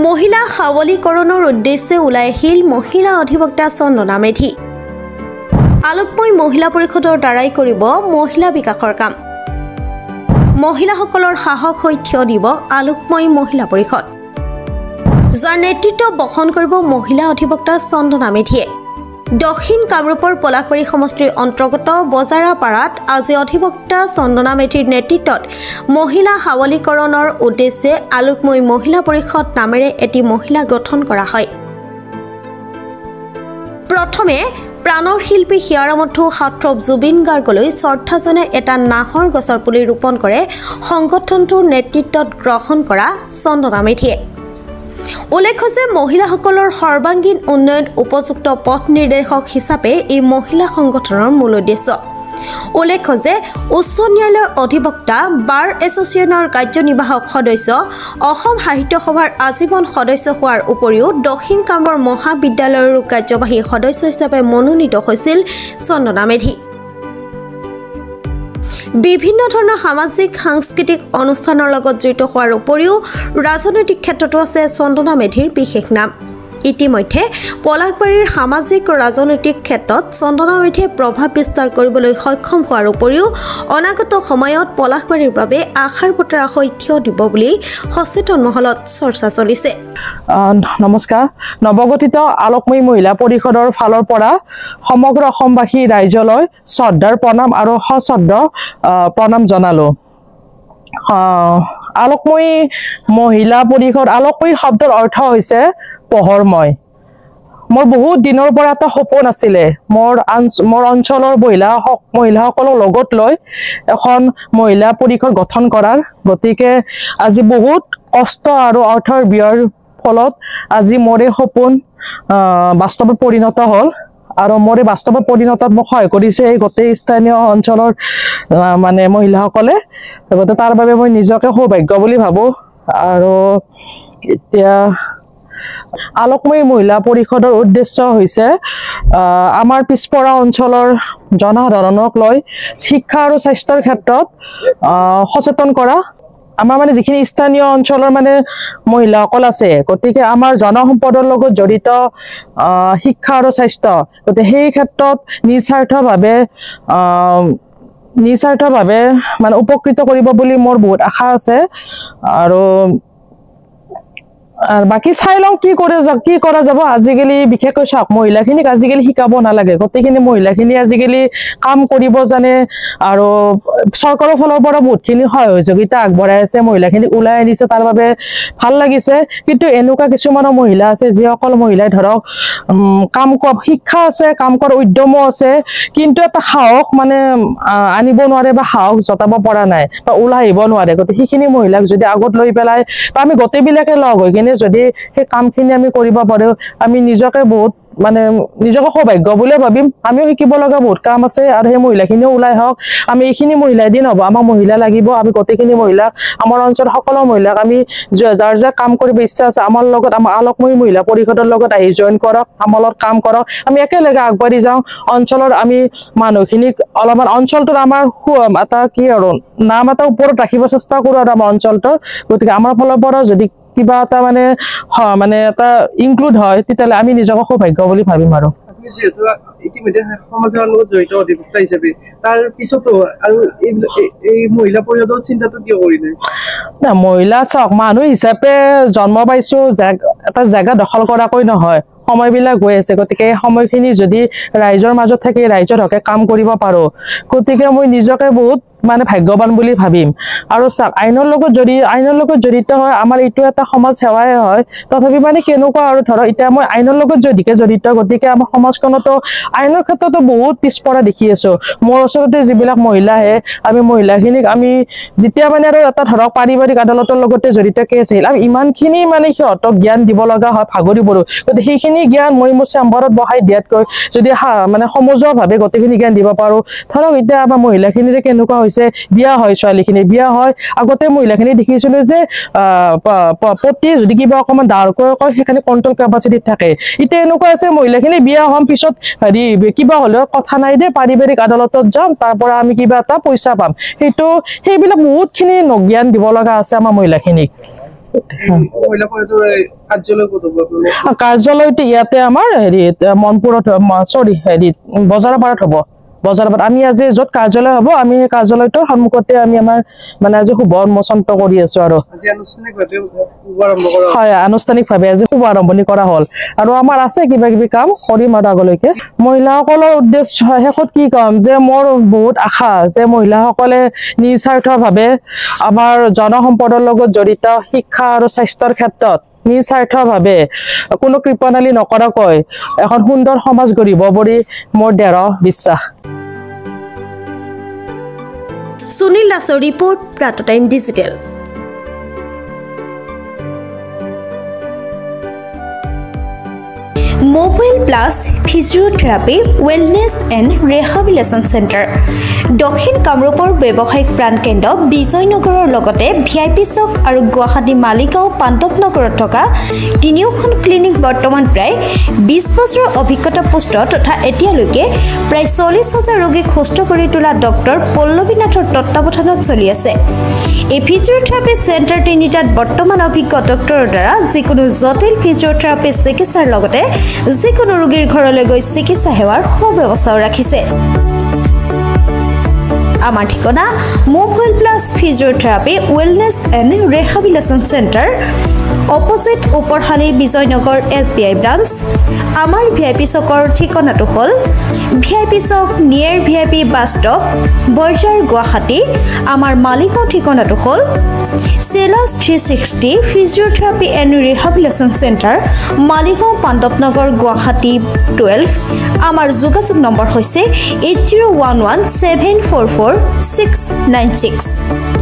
মহিলা সবলীকৰণৰ উদ্দেশ্যে ওলাই আহিল মহিলা অধিবক্তা চন্দনা মেধি। আলোকময় মহিলা পৰিষদৰ দ্বাৰাই কৰিব মহিলা বিকাশৰ কাম। মহিলাসকলৰ সাহস হৈ থিয় দিব আলোকময় মহিলা পৰিষদ, যাৰ নেতৃত্ব বহন কৰিব মহিলা অধিবক্তা চন্দনা মেধিয়ে। দক্ষিণ কামৰূপৰ পলাশবাৰী সমষ্টিৰ অন্তৰ্গত বজাৰাপাৰাত আজি অধিবক্তা চন্দনা মেধিৰ নেতৃত্বত মহিলা সবলীকৰণৰ উদ্দেশ্যে আলোকময় মহিলা পৰিষদ নামেৰে এটি মহিলা গঠন কৰা হয়। প্ৰথমে প্ৰাণৰ শিল্পী হিয়াৰামঠু সাত্ৰপ জুবিন গাৰ্গলৈ শ্ৰদ্ধা জনাই এটা নাহৰ গছৰ পুলি ৰোপণ কৰে সংগঠনটোৰ নেতৃত্বত গ্ৰহণ কৰা চন্দনা মেধিয়ে। উল্লেখ্য যে মহিলাসকলৰ সৰ্বাংগীন উন্নয়ন উপযুক্ত পথ নিৰ্দেশক হিচাপে এই মহিলা সংগঠনৰ মূল উদ্দেশ্য। উল্লেখ্য যে উচ্চ ন্যায়ালয়ৰ অধিবক্তা, বাৰ এছ'চিয়েশ্যনৰ কাৰ্যনিৰ্বাহক সদস্য, অসম সাহিত্য সভাৰ আজীৱন সদস্য হোৱাৰ উপৰিও দক্ষিণ কামৰূপ মহাবিদ্যালয়ৰো কাৰ্যবাহী সদস্য হিচাপে মনোনীত হৈছিল চন্দনা মেধি। বিভিন্ন ধৰণৰ সামাজিক সাংস্কৃতিক অনুষ্ঠানৰ লগত জড়িত হোৱাৰ উপৰিও ৰাজনৈতিক ক্ষেত্ৰতো আছে চন্দনা মেধিৰ বিশেষ নাম। ইতিমধ্যে পলাশবাৰীৰ সামাজিক ৰাজনৈতিক ক্ষেত্ৰত চন্দনা মেধিয়ে প্ৰভাৱ বিস্তাৰ কৰিবলৈ সক্ষম হোৱাৰ উপৰিও অনাগত সময়ত পলাশবাৰীৰ বাবে আশাৰ বতৰা হৈ থিয় দিব বুলি সচেতন মহলত চৰ্চা চলিছে। নমস্কাৰ। নৱগঠিত আলোকময়ী মহিলা পৰিষদৰ ফালৰ পৰা সমগ্ৰ অসমবাসী ৰাইজলৈ শ্ৰদ্ধাৰ প্ৰণাম আৰু সশ্ৰদ্ধ প্ৰণাম জনালো। আলোকময়ী মহিলা পৰিষদ, আলোকময়ী শব্দৰ অৰ্থ হৈছে পোহৰময়। মোৰ বহুত দিনৰ পৰা এটা সপোন আছিলে, মোৰ অঞ্চলৰ মহিলাসকলক লগত লৈ এখন মহিলা পৰিষদ গঠন কৰাৰ। গতিকে আজি বহুত কষ্ট আৰু অৰ্থৰ ব্যয়ৰ ফলত আজি মোৰ এই সপোন বাস্তৱত পৰিণত হ'ল। আৰু মোৰ এই বাস্তৱত পৰিণতত মোক সহায় কৰিছে এই গোটেই স্থানীয় অঞ্চলৰ মানে মহিলাসকলে। গতিকে তাৰ বাবে মই নিজকে সৌভাগ্য বুলি ভাবোঁ। আৰু এতিয়া আলোকময়ী মহিলা পৰিষদৰ উদ্দেশ্য হৈছে আমাৰ পিছপৰা অঞ্চলৰ জনসাধাৰণক লৈ শিক্ষা আৰু স্বাস্থ্যৰ ক্ষেত্ৰত সচেতন কৰা। আমাৰ মানে যিখিনি স্থানীয় অঞ্চলৰ মানে মহিলাসকল আছে, গতিকে আমাৰ জনসম্পদৰ লগত জড়িত শিক্ষা আৰু স্বাস্থ্য, গতিকে সেই ক্ষেত্ৰত নিস্বাৰ্থভাৱে মানে উপকৃত কৰিব বুলি মোৰ বহুত আশা আছে। আৰু বাকী চাই লওঁ কি কৰা যাব। আজিকালি বিশেষকৈ চাওক, মহিলাখিনিক আজিকালি শিকাব নালাগে, গোটেইখিনি মহিলাখিনি আজিকালি কাম কৰিব জানে আৰু চৰকাৰৰ ফালৰ পৰা বহুতখিনি সহযোগিতা আগবঢ়াই আছে, মহিলাখিনিক ওলাই আনিছে, তাৰ বাবে ভাল লাগিছে। কিন্তু এনেকুৱা কিছুমানৰ মহিলা আছে যিসকল মহিলাই ধৰক শিক্ষা আছে, কাম কৰাৰ উদ্যমো আছে, কিন্তু এটা সাহস মানে আনিব নোৱাৰে বা সাহস জতাব পৰা নাই বা ওলাই আহিব নোৱাৰে। গতিকে সেইখিনি মহিলাক যদি আগত লৈ পেলাই বা আমি গোটেইবিলাকে লগ হৈ কিনে যদি সেই কামখিনি আমি কৰিব পাৰোঁ, আমি নিজকে বহুত মানে নিজকে সৌভাগ্য বুলিয়ে ভাবিম। আমিও শিকিব লগা বহুত কাম আছে আৰু সেই মহিলাখিনিও ওলাই হওক। আমি এইখিনি মহিলাই দি নহ'ব, আমাক মহিলা লাগিব। আমি গোটেইখিনি মহিলাক, আমাৰ অঞ্চলৰ সকলো মহিলাক আমি যাৰ যাৰ কাম কৰিব ইচ্ছা আছে আমাৰ লগত, আমাৰ আলোকময়ী মহিলা পৰিষদৰ লগত আহি জইন কৰক, আমাৰ লগত কাম কৰক। আমি একেলগে আগবাঢ়ি যাওঁ। অঞ্চলৰ আমি মানুহখিনিক অলপমান অঞ্চলটোৰ আমাৰ এটা কি আৰু নাম এটা ওপৰত ৰাখিব চেষ্টা কৰোঁ আৰু আমাৰ অঞ্চলটোৰ। গতিকে আমাৰ ফালৰ পৰা যদি কিবা এটা মানে এটা ইনক্লুড হয়, তেতিয়াহ'লে আমি নিজকে সৌভাগ্য বুলি ভাবিম। আৰু যিহেতু ইতিমধ্যে সমাজৰ লগত জড়িত অধিবক্তা হিচাপে তাৰ পিছতো আৰু এই মহিলা পৰিষদৰ চিন্তাটো কিয় কৰিলে? না, মহিলা চাওক, মানুহ হিচাপে জন্ম পাইছো, এটা জেগা দখল কৰাকৈ নহয়। সময়বিলাক গৈ আছে, গতিকে এই সময়খিনি যদি ৰাইজৰ মাজত থাকি ৰাইজৰ হকে কাম কৰিব পাৰোঁ, গতিকে মই নিজকে বহুত মানে ভাগ্যৱান বুলি ভাবিম। আৰু চাওক, আইনৰ লগত জড়িত হয় আমাৰ এইটো এটা সমাজ সেৱাই হয়। তথাপি মানে কেনেকুৱা আৰু ধৰক এতিয়া মই আইনৰ লগত জড়িত, গতিকে আমাৰ সমাজখনতো আইনৰ ক্ষেত্ৰতো বহুত পিছপৰা দেখি আছোঁ। মোৰ ওচৰতে যিবিলাক মহিলা আহে, আমি মহিলাখিনিক আমি যেতিয়া মানে আৰু এটা ধৰক পাৰিবাৰিক আদালতৰ লগতে জড়িত কেছ আহিল, আমি ইমানখিনি মানে সিহঁতক জ্ঞান দিব লগা হয়, ভাগৰি পৰোঁ। গতিকে সেইখিনি জ্ঞান মই মোৰ চেম্বাৰত বহাই দিয়াতকৈ যদি মানে সমজুৱাভাৱে গোটেইখিনি জ্ঞান দিব পাৰোঁ। ধৰক এতিয়া আমাৰ মহিলাখিনিৰে কেনেকুৱা হৈছে, বিয়া হয়, ছোৱালীখিনি বিয়া হয়। আগতে মহিলাখিনি দেখিছিলোঁ যে পতি যদি কিবা অকণমান ডাঙৰকৈ কয় সেইখিনি কণ্ট্ৰল কেপাচিটিত থাকে। এতিয়া এনেকুৱা আছে, মহিলাখিনি বিয়া হোৱাৰ পিছত কিবা হ'লেও কথা নাই দে, পাৰিবাৰিক আদালতত যাম, তাৰ পৰা আমি কিবা এটা পইচা পাম। সেইবিলাক বহুতখিনি জ্ঞান দিব লগা আছে আমাৰ মহিলাখিনিক। মহিলা পৰিষদৰ কাৰ্যালয় ক'ত হ'ব আপোনালোকৰ? কাৰ্যালয়টো ইয়াতে আমাৰ হেৰিত মনপুৰত চৰি হেৰিত বজাৰপাৰাত হ'ব। বজাৰপাৰাত আমি আজি য'ত কাৰ্যালয় হ'ব আমি সেই কাৰ্যালয়টোৰ সন্মুখতে আমি আমাৰ মানে আজি শুভ উন্মোচন কৰি আছো আৰু হয় আনুষ্ঠানিকভাৱে আজি শুভ আৰম্ভণি কৰা হ'ল আৰু আমাৰ আছে কিবা কিবি কাম কৰিম আৰু আগলৈকে। মহিলাসকলৰ উদ্দেশ্য শেষত কি ক'ম যে মোৰ বহুত আশা যে মহিলাসকলে নিস্বাৰ্থভাৱে আমাৰ জনসম্পদৰ লগত জড়িত শিক্ষা আৰু স্বাস্থ্যৰ ক্ষেত্ৰত নিস্বাৰ্থভাৱে কোনো কৃপণালী নকৰাকৈ এখন সুন্দৰ সমাজ গঢ়িব বুলি মোৰ দৃঢ় বিশ্বাস। সুনীল দাসৰ ৰিপৰ্ট, প্ৰাতঃ time digital. Mobile plus physiotherapy wellness and rehabilitation centre দক্ষিণ কামৰূপৰ ব্যৱসায়িক প্ৰাণকেন্দ্ৰ বিজয়নগৰৰ লগতে VIP চক আৰু গুৱাহাটী মালিগাঁও পাণ্ডৱনগৰত থকা তিনিওখন ক্লিনিক বৰ্তমান প্ৰায় 20 বছৰৰ অভিজ্ঞতা পুষ্ট তথা এতিয়ালৈকে প্ৰায় 40,000 ৰোগীক সুস্থ কৰি তোলা ডক্টৰ পল্লৱী নাথৰ তত্ত্বাৱধানত চলি আছে। এই ফিজিঅ'থেৰাপি চেণ্টাৰ তিনিটাত বৰ্তমান অভিজ্ঞ ডক্টৰৰ দ্বাৰা যিকোনো জটিল ফিজিঅ'থেৰাপি চিকিৎসাৰ লগতে যিকোনো ৰোগীৰ ঘৰলৈ গৈ চিকিৎসা সেৱাৰ সুব্যৱস্থাও ৰাখিছে। আমাৰ ঠিকনা mobile plus physiotherapy wellness and rehabilitation centre opposite Uparshali Bijoynagar SBI branch. আমাৰ VIP চকৰ ঠিকনাটো হ'ল VIP Chowk near VIP bus stop Borjhar Guwahati. আমাৰ মালিগাঁও ঠিকনাটো হ'ল চেলাছ 360 physiotherapy and rehabilitation centre Maligaon Pandavnagar Guwahati 12। আমাৰ যোগাযোগ নম্বৰ হৈছে 8011744696।